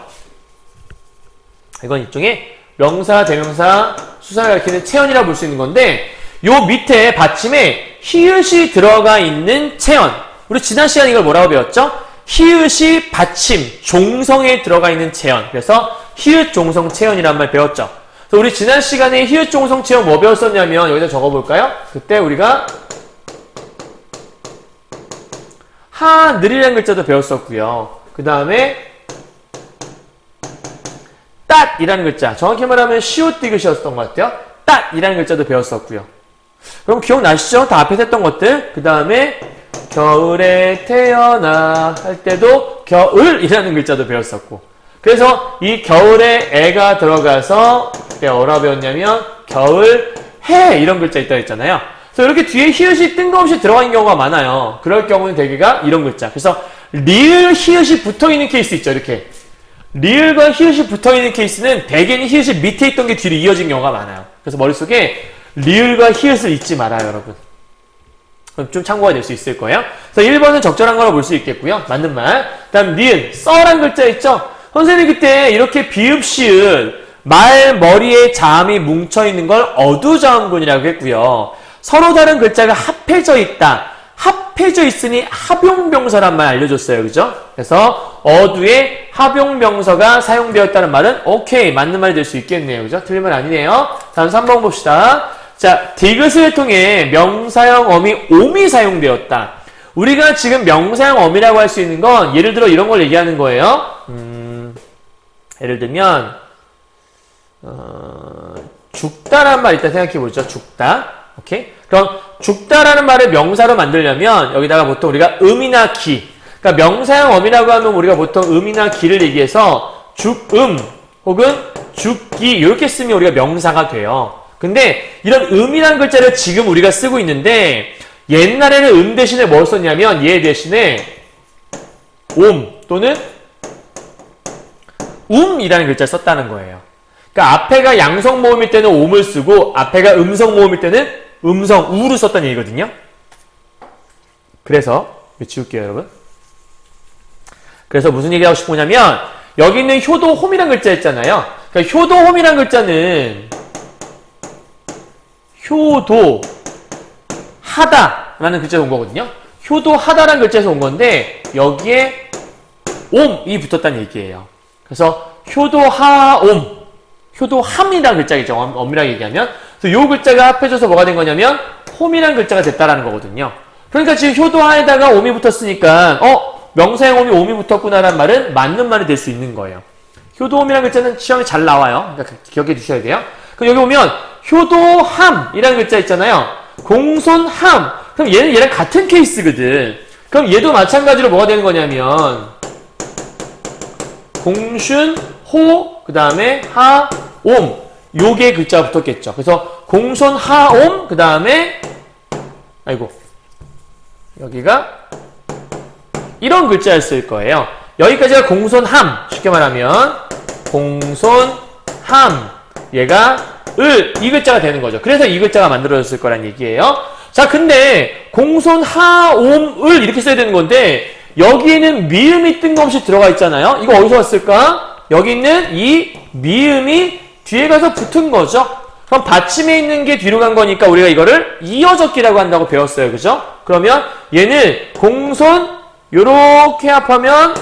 이건 일종의 명사, 대명사, 수사를 가리키는 체언이라고 볼 수 있는 건데 요 밑에 받침에 히읗이 들어가 있는 체언. 우리 지난 시간에 이걸 뭐라고 배웠죠? 히읗이 받침, 종성에 들어가 있는 체언. 그래서 히읗 종성 체언이란 말 배웠죠. 그래서 우리 지난 시간에 히읗 종성 체언 뭐 배웠었냐면 여기다 적어볼까요? 그때 우리가 하늘이라는 글자도 배웠었고요. 그 다음에 땄이라는 글자, 정확히 말하면 시옷디귿이었던 것 같아요. 땄이라는 글자도 배웠었고요. 그럼 기억나시죠? 다 앞에서 했던 것들. 그 다음에 겨울에 태어나 할 때도 겨울이라는 글자도 배웠었고, 그래서 이 겨울에 애가 들어가서 그때 뭐라 배웠냐면 겨울해 이런 글자 있다 했잖아요. 그래서 이렇게 뒤에 히읗이 뜬금없이 들어간 경우가 많아요. 그럴 경우는 대개가 이런 글자. 그래서 리을 히읗이 붙어있는 케이스 있죠. 이렇게 리을과 히읗이 붙어있는 케이스는 대개는 히읗이 밑에 있던 게 뒤로 이어진 경우가 많아요. 그래서 머릿속에 리을과 히읗을 잊지 말아요, 여러분. 그럼 좀 참고가 될 수 있을 거예요. 그래서 1번은 적절한 거라고 볼 수 있겠고요. 맞는 말. 다음 니은, 써란 글자 있죠? 선생님이 그때 이렇게 비읍시읒 말 머리에 자음이 뭉쳐있는 걸 어두자음군이라고 했고요. 서로 다른 글자가 합해져 있다. 합해져 있으니 합용명사란 말 알려줬어요. 그죠? 그래서 어두에 합용명사가 사용되었다는 말은 오케이, 맞는 말이 될 수 있겠네요. 그죠? 틀린 말 아니네요. 다음 3번 봅시다. 자, 디귿을 통해 명사형 어미 옴이 사용되었다. 우리가 지금 명사형 어미라고 할 수 있는 건 예를 들어 이런 걸 얘기하는 거예요. 예를 들면 죽다란 말 일단 생각해 보죠. 죽다. 오케이? 그럼 죽다라는 말을 명사로 만들려면 여기다가 보통 우리가 음이나 기, 그러니까 명사형 어미라고 하면 우리가 보통 음이나 기를 얘기해서 죽음 혹은 죽기 이렇게 쓰면 우리가 명사가 돼요. 근데 이런 음이라는 글자를 지금 우리가 쓰고 있는데 옛날에는 음 대신에 뭘 썼냐면 얘 대신에 옴 또는 음이라는 글자를 썼다는 거예요. 그러니까 앞에가 양성 모음일 때는 옴을 쓰고 앞에가 음성 모음일 때는 음성 우를 썼다는 얘기거든요. 그래서 지울게요, 여러분. 그래서 무슨 얘기하고 싶으냐면 여기 있는 효도 홈이라는 글자 있잖아요. 그러니까 효도 홈이라는 글자는 효도 하다라는 글자에서 온 거거든요. 효도 하다라는 글자에서 온 건데 여기에 옴이 붙었다는 얘기예요. 그래서 효도하옴, 효도함이라는 글자겠죠. 엄밀하게 얘기하면. 그래서 요 글자가 합해져서 뭐가 된 거냐면 홈이라는 글자가 됐다라는 거거든요. 그러니까 지금 효도하에다가 옴이 붙었으니까 명사형 옴이 옴이 붙었구나라는 말은 맞는 말이 될 수 있는 거예요. 효도홈이라는 글자는 시험에 잘 나와요. 그러니까 기억해 두셔야 돼요. 그럼 여기 보면 효도함이라는 글자 있잖아요. 공손함. 그럼 얘는 얘랑 같은 케이스거든. 그럼 얘도 마찬가지로 뭐가 되는 거냐면 공순, 호, 그 다음에 하, 옴. 요게 글자가 붙었겠죠. 그래서 공손, 하, 옴, 그 다음에 아이고 여기가 이런 글자였을 거예요. 여기까지가 공손함. 쉽게 말하면 공손함. 얘가 이 글자가 되는 거죠. 그래서 이 글자가 만들어졌을 거란 얘기예요. 자, 근데 공손하옴을 이렇게 써야 되는 건데 여기에는 미음이 뜬금없이 들어가 있잖아요. 이거 어디서 왔을까? 여기 있는 이 미음이 뒤에 가서 붙은 거죠. 그럼 받침에 있는 게 뒤로 간 거니까 우리가 이거를 이어적기라고 한다고 배웠어요. 그죠? 그러면 얘는 공손 요렇게 합하면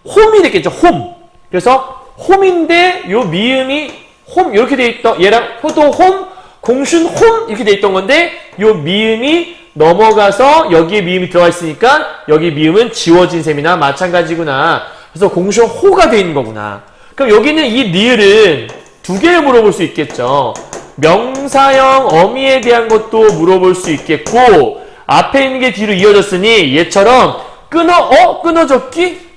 홈이 됐겠죠. 홈. 그래서 홈인데 요 미음이 홈 이렇게 돼 있던 얘랑 효도 홈, 공순 홈 이렇게 돼 있던 건데 요 미음이 넘어가서 여기에 미음이 들어가 있으니까 여기 미음은 지워진 셈이나 마찬가지구나. 그래서 공순 호가 돼 있는 거구나. 그럼 여기는 이 리을은 두 개를 물어볼 수 있겠죠. 명사형 어미에 대한 것도 물어볼 수 있겠고 앞에 있는 게 뒤로 이어졌으니 얘처럼 끊어적기?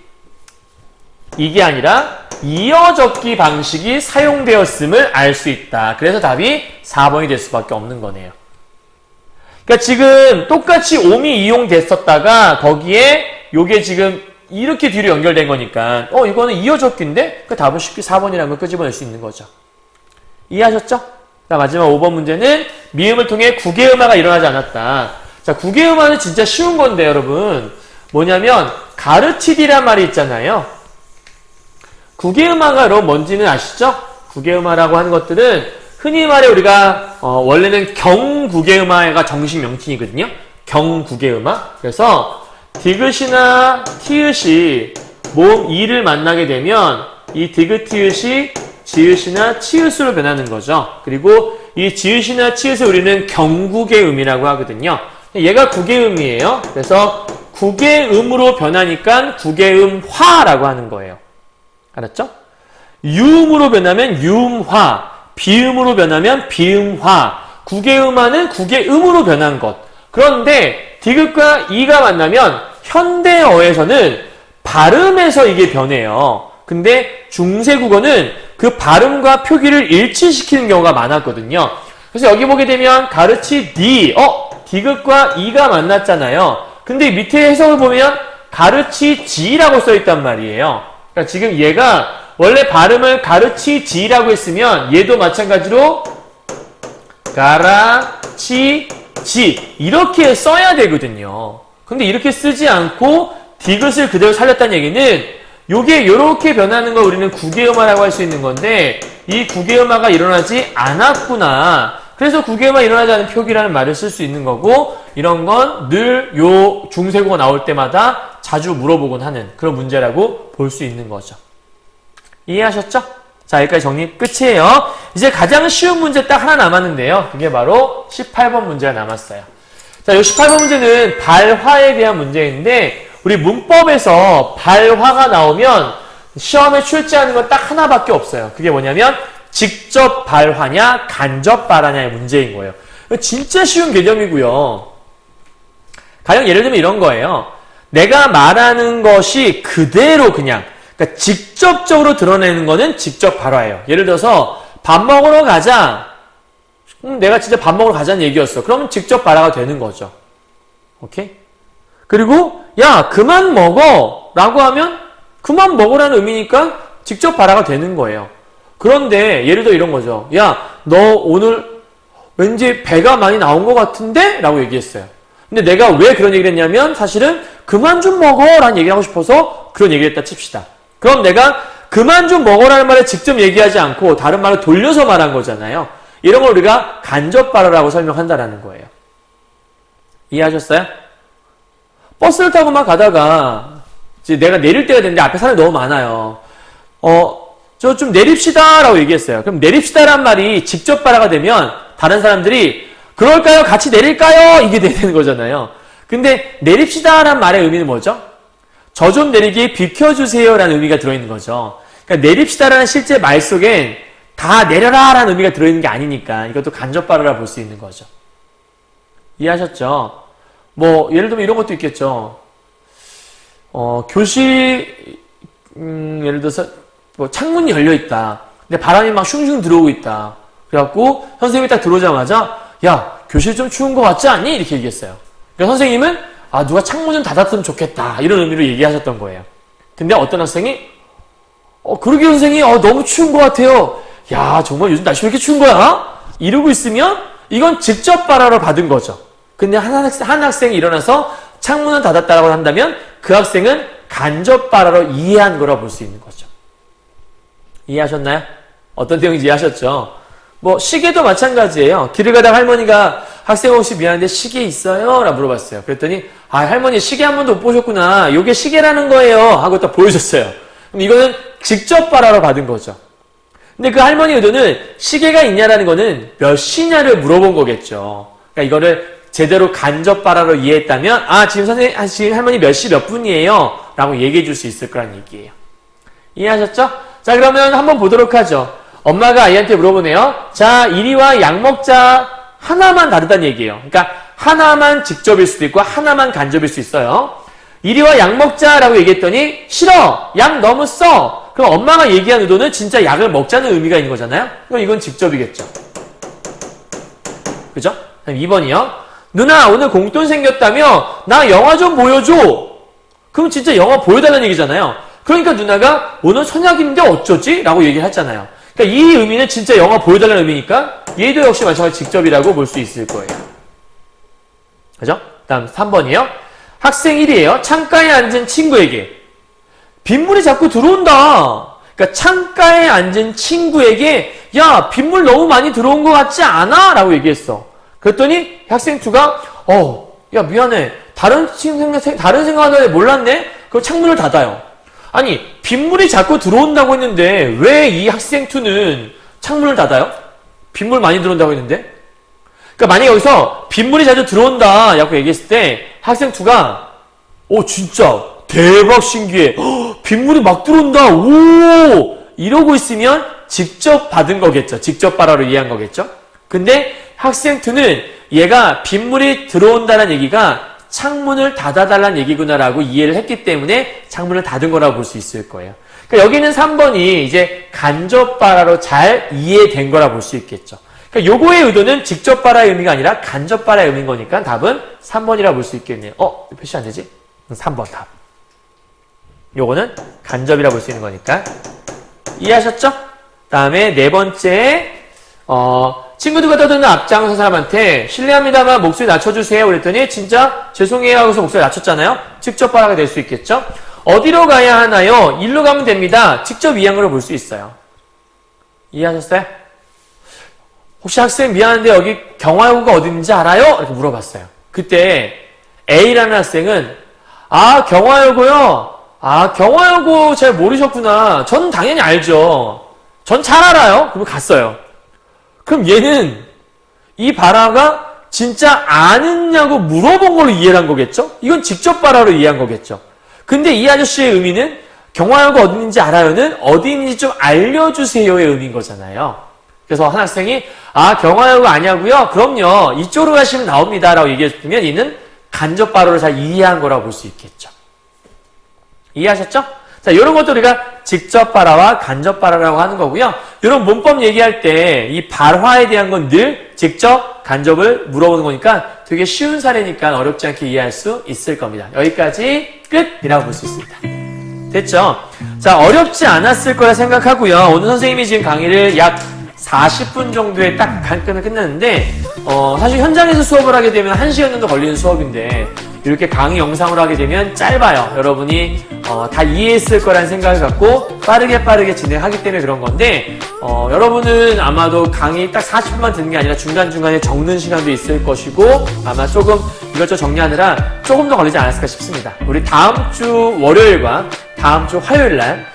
이게 아니라 이어적기 방식이 사용되었음을 알 수 있다. 그래서 답이 4번이 될 수밖에 없는 거네요. 그러니까 지금 똑같이 옴이 이용됐었다가 거기에 요게 지금 이렇게 뒤로 연결된 거니까 이거는 이어적기인데 그 답은 쉽게 4번이라는 걸 끄집어낼 수 있는 거죠. 이해하셨죠? 자, 마지막 5번 문제는 미음을 통해 구개음화가 일어나지 않았다. 자, 구개음화는 진짜 쉬운 건데 여러분 뭐냐면 가르치디란 말이 있잖아요. 구개음화가 여러분 뭔지는 아시죠? 구개음화라고 하는 것들은 흔히 말해 우리가 원래는 경구개음화가 정식 명칭이거든요. 경구개음화. 그래서 디귿이나 티읕이 모음 이를 만나게 되면 이 디귿 티읕이 지읒이나 치읓으로 변하는 거죠. 그리고 이 지읒이나 치읓을 우리는 경구개음이라고 하거든요. 얘가 구개음이에요. 그래서 구개음으로 변하니까 구개음화라고 하는 거예요. 알았죠? 유음으로 변하면 유음화, 비음으로 변하면 비음화, 구개음화는 구개음으로 변한 것. 그런데 디귿과 이가 만나면 현대어에서는 발음에서 이게 변해요. 근데 중세국어는 그 발음과 표기를 일치시키는 경우가 많았거든요. 그래서 여기 보게 되면 가르치디, 디귿과 이가 만났잖아요. 근데 밑에 해석을 보면 가르치지라고 써있단 말이에요. 그러니까 지금 얘가 원래 발음을 가르치지라고 했으면 얘도 마찬가지로 가라치지 이렇게 써야 되거든요. 근데 이렇게 쓰지 않고 디귿을 그대로 살렸다는 얘기는 요게 요렇게 변하는 걸 우리는 구개음화라고 할 수 있는 건데 이 구개음화가 일어나지 않았구나. 그래서 구개음화 일어나지 않은 표기라는 말을 쓸 수 있는 거고 이런 건 늘 요 중세국어 나올 때마다 자주 물어보곤 하는 그런 문제라고 볼 수 있는 거죠. 이해하셨죠? 자, 여기까지 정리 끝이에요. 이제 가장 쉬운 문제 딱 하나 남았는데요. 그게 바로 18번 문제가 남았어요. 자, 이 18번 문제는 발화에 대한 문제인데 우리 문법에서 발화가 나오면 시험에 출제하는 건 딱 하나밖에 없어요. 그게 뭐냐면 직접 발화냐 간접 발화냐의 문제인 거예요. 진짜 쉬운 개념이고요. 가령 예를 들면 이런 거예요. 내가 말하는 것이 그대로 그러니까 직접적으로 드러내는 거는 직접 발화예요. 예를 들어서 밥 먹으러 가자. 내가 진짜 밥 먹으러 가자는 얘기였어. 그러면 직접 발화가 되는 거죠. 오케이? 그리고 야 그만 먹어 라고 하면 그만 먹으라는 의미니까 직접 발화가 되는 거예요. 그런데 예를 들어 이런 거죠. 야 너 오늘 왠지 배가 많이 나온 것 같은데? 라고 얘기했어요. 근데 내가 왜 그런 얘기를 했냐면 사실은 그만 좀 먹어 라는 얘기를 하고 싶어서 그런 얘기를 했다 칩시다. 그럼 내가 그만 좀 먹어라는 말을 직접 얘기하지 않고 다른 말을 돌려서 말한 거잖아요. 이런 걸 우리가 간접 발화라고 설명한다라는 거예요. 이해하셨어요? 버스를 타고 막 가다가 이제 내가 내릴 때가 됐는데 앞에 사람이 너무 많아요. 저 좀 내립시다 라고 얘기했어요. 그럼 내립시다란 말이 직접 발화가 되면 다른 사람들이 그럴까요? 같이 내릴까요? 이게 되는 거잖아요. 근데 내립시다란 말의 의미는 뭐죠? 저 좀 내리게 비켜주세요 라는 의미가 들어있는 거죠. 그러니까 내립시다라는 실제 말 속엔 다 내려라 라는 의미가 들어있는 게 아니니까 이것도 간접 발화라 볼 수 있는 거죠. 이해하셨죠? 뭐 예를 들면 이런 것도 있겠죠. 교실 예를 들어서 뭐 창문이 열려 있다. 근데 바람이 막 슝슝 들어오고 있다. 그래갖고 선생님이 딱 들어오자마자 야, 교실 좀 추운 거 같지 않니? 이렇게 얘기했어요. 그러니까 선생님은 누가 창문 좀 닫았으면 좋겠다. 이런 의미로 얘기하셨던 거예요. 근데 어떤 학생이 그러게 선생님 너무 추운 것 같아요. 야, 정말 요즘 날씨 왜 이렇게 추운 거야? 이러고 있으면 이건 직접 발화로 받은 거죠. 근데 한 학생이 일어나서 창문을 닫았다라고 한다면 그 학생은 간접 발화로 이해한 거라고 볼 수 있는 거죠. 이해하셨나요? 어떤 내용인지 이해하셨죠? 뭐 시계도 마찬가지예요. 길을 가다가 할머니가 학생 혹시 미안한데 시계 있어요? 라고 물어봤어요. 그랬더니 할머니 시계 한 번도 못 보셨구나. 이게 시계라는 거예요. 하고 딱 보여줬어요. 그럼 이거는 직접 발화로 받은 거죠. 근데 그 할머니 의도는 시계가 있냐라는 거는 몇 시냐를 물어본 거겠죠. 그러니까 이거를 제대로 간접 발화로 이해했다면 지금 할머니 몇 시 몇 분이에요? 라고 얘기해 줄 수 있을 거란 얘기예요. 이해하셨죠? 자, 그러면 한번 보도록 하죠. 엄마가 아이한테 물어보네요. 자, 이리와 약 먹자. 하나만 다르다는 얘기예요. 그러니까 하나만 직접일 수도 있고 하나만 간접일 수 있어요. 이리와 약 먹자라고 얘기했더니 싫어. 약 너무 써. 그럼 엄마가 얘기한 의도는 진짜 약을 먹자는 의미가 있는 거잖아요. 그럼 이건 직접이겠죠. 그죠? 그럼 2번이요. 누나 오늘 공돈 생겼다며 나 영화 좀 보여줘. 그럼 진짜 영화 보여달라는 얘기잖아요. 그러니까 누나가 오늘 선약인데 어쩌지? 라고 얘기를 했잖아요. 그러니까 이 의미는 진짜 영화 보여달라는 의미니까 얘도 역시 마찬가지로 직접이라고 볼 수 있을 거예요. 그죠? 다음 3번이에요. 학생 1이에요. 창가에 앉은 친구에게 빗물이 자꾸 들어온다. 그러니까 창가에 앉은 친구에게 야, 빗물 너무 많이 들어온 것 같지 않아? 라고 얘기했어. 그랬더니 학생 2가 야, 미안해. 다른 생각하는데 몰랐네? 그럼 창문을 닫아요. 아니, 빗물이 자꾸 들어온다고 했는데 왜 이 학생 2는 창문을 닫아요? 빗물 많이 들어온다고 했는데? 그러니까 만약에 여기서 빗물이 자주 들어온다 라고 얘기했을 때 학생 2가 진짜 대박 신기해. 빗물이 막 들어온다. 오! 이러고 있으면 직접 받은 거겠죠. 직접 발화로 이해한 거겠죠. 근데 학생 2는 얘가 빗물이 들어온다는 얘기가 창문을 닫아달라는 얘기구나라고 이해를 했기 때문에 창문을 닫은 거라고 볼 수 있을 거예요. 그러니까 여기는 3번이 이제 간접 발화로 잘 이해된 거라 볼 수 있겠죠. 그러니까 요거의 의도는 직접 발화의 의미가 아니라 간접 발화의 의미인 거니까 답은 3번이라 볼 수 있겠네요. 표시 안 되지? 3번 답. 요거는 간접이라 볼 수 있는 거니까. 이해하셨죠? 다음에 4번째, 친구들과 떠드는 앞장선 사람한테 실례합니다만 목소리 낮춰주세요. 그랬더니 진짜 죄송해요 하고서 목소리 낮췄잖아요. 직접 발화가 될 수 있겠죠? 어디로 가야 하나요? 일로 가면 됩니다. 직접 이해한 걸로 볼 수 있어요. 이해하셨어요? 혹시 학생 미안한데 여기 경화여고가 어딘지 알아요? 이렇게 물어봤어요. 그때 A라는 학생은 경화여고요? 경화여고 잘 모르셨구나. 전 당연히 알죠. 전 잘 알아요. 그럼 갔어요. 그럼 얘는 이 발화가 진짜 아느냐고 물어본 걸로 이해를 한 거겠죠? 이건 직접 발화로 이해한 거겠죠? 근데 이 아저씨의 의미는 경화여고 어디 있는지 알아요는 어디 있는지 좀 알려주세요의 의미인 거잖아요. 그래서 한 학생이 경화여고 아냐고요? 그럼요. 이쪽으로 가시면 나옵니다. 라고 얘기했으면 얘는 간접 발화를 잘 이해한 거라고 볼 수 있겠죠. 이해하셨죠? 자, 이런 것도 우리가 직접 발화와 간접 발화라고 하는 거고요. 이런 문법 얘기할 때 이 발화에 대한 건 늘 직접, 간접을 물어보는 거니까 되게 쉬운 사례니까 어렵지 않게 이해할 수 있을 겁니다. 여기까지 끝이라고 볼 수 있습니다. 됐죠? 자, 어렵지 않았을 거라 생각하고요. 오늘 선생님이 지금 강의를 약 40분 정도에 딱 끝났는데 사실 현장에서 수업을 하게 되면 1시간 정도 걸리는 수업인데 이렇게 강의 영상으로 하게 되면 짧아요. 여러분이 다 이해했을 거라는 생각을 갖고 빠르게 진행하기 때문에 그런 건데 여러분은 아마도 강의 딱 40분만 듣는 게 아니라 중간중간에 적는 시간도 있을 것이고 아마 조금 이것저것 정리하느라 조금 더 걸리지 않았을까 싶습니다. 우리 다음 주 월요일과 다음 주 화요일 날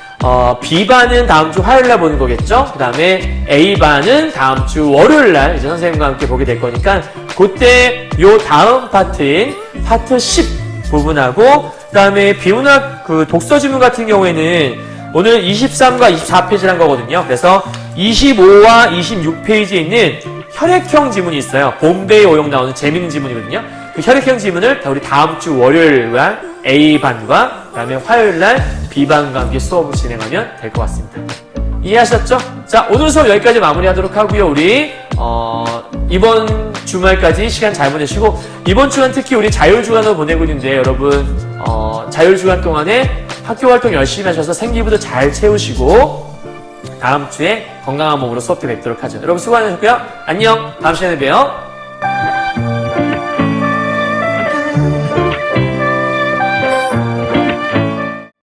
B반은 다음 주 화요일 날 보는 거겠죠? 그 다음에 A반은 다음 주 월요일 날 이제 선생님과 함께 보게 될 거니까 그때 요 다음 파트인 파트 10 부분하고 그 다음에 비문학 그 독서 지문 같은 경우에는 오늘 23과 24페이지를 한 거거든요. 그래서 25와 26페이지에 있는 혈액형 지문이 있어요. 봄데이 오용 나오는 재밌는 지문이거든요. 그 혈액형 지문을 우리 다음 주 월요일 날 A반과 그다음에 화요일 날 B반과 함께 수업을 진행하면 될 것 같습니다. 이해하셨죠? 자, 오늘 수업 여기까지 마무리하도록 하고요. 우리 이번 주말까지 시간 잘 보내시고 이번 주간 특히 우리 자율주간으로 보내고 있는데 여러분 자율주간 동안에 학교 활동 열심히 하셔서 생기부도 잘 채우시고 다음 주에 건강한 몸으로 수업 때 뵙도록 하죠. 여러분 수고 많으셨고요. 안녕. 다음 시간에 봬요.